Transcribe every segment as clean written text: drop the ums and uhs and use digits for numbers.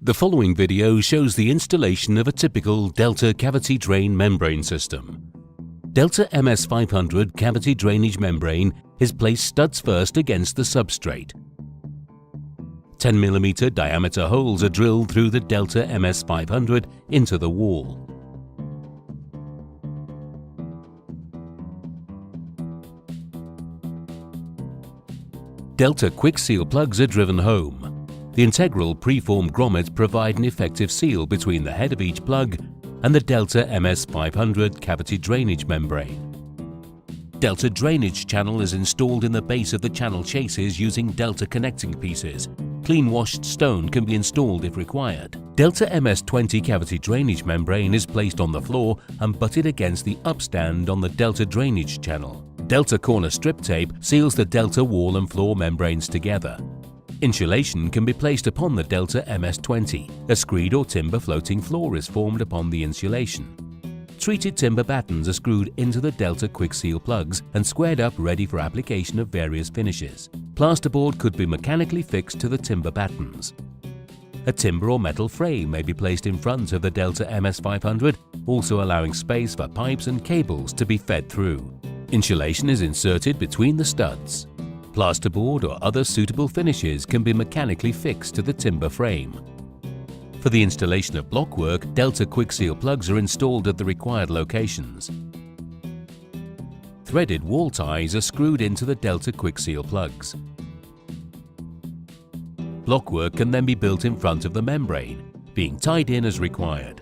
The following video shows the installation of a typical Delta cavity drain membrane system. Delta MS500 cavity drainage membrane is placed studs first against the substrate. 10 mm diameter holes are drilled through the Delta MS500 into the wall. Delta quick seal plugs are driven home. The integral preformed grommets provide an effective seal between the head of each plug and the Delta MS500 cavity drainage membrane. Delta drainage channel is installed in the base of the channel chases using Delta connecting pieces. Clean washed stone can be installed if required. Delta MS20 cavity drainage membrane is placed on the floor and butted against the upstand on the Delta drainage channel. Delta corner strip tape seals the Delta wall and floor membranes together. Insulation can be placed upon the Delta MS20. A screed or timber floating floor is formed upon the insulation. Treated timber battens are screwed into the Delta quick seal plugs and squared up ready for application of various finishes. Plasterboard could be mechanically fixed to the timber battens. A timber or metal frame may be placed in front of the Delta MS500, also allowing space for pipes and cables to be fed through. Insulation is inserted between the studs. Plasterboard or other suitable finishes can be mechanically fixed to the timber frame. For the installation of blockwork, Delta quick seal plugs are installed at the required locations. Threaded wall ties are screwed into the Delta quick seal plugs. Blockwork can then be built in front of the membrane, being tied in as required.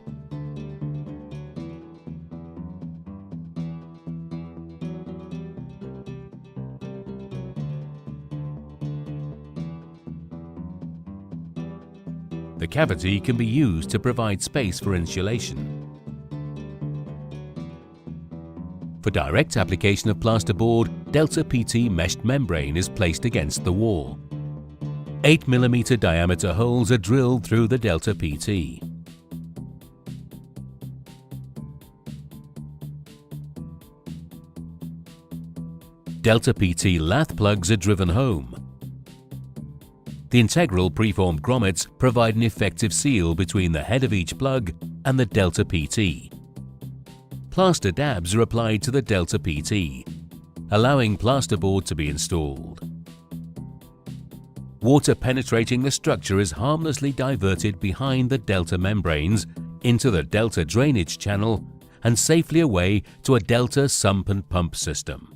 The cavity can be used to provide space for insulation. For direct application of plasterboard, Delta PT meshed membrane is placed against the wall. 8 mm diameter holes are drilled through the Delta PT. Delta PT lath plugs are driven home. The integral preformed grommets provide an effective seal between the head of each plug and the Delta PT. Plaster dabs are applied to the Delta PT, allowing plasterboard to be installed. Water penetrating the structure is harmlessly diverted behind the Delta membranes into the Delta drainage channel and safely away to a Delta sump and pump system.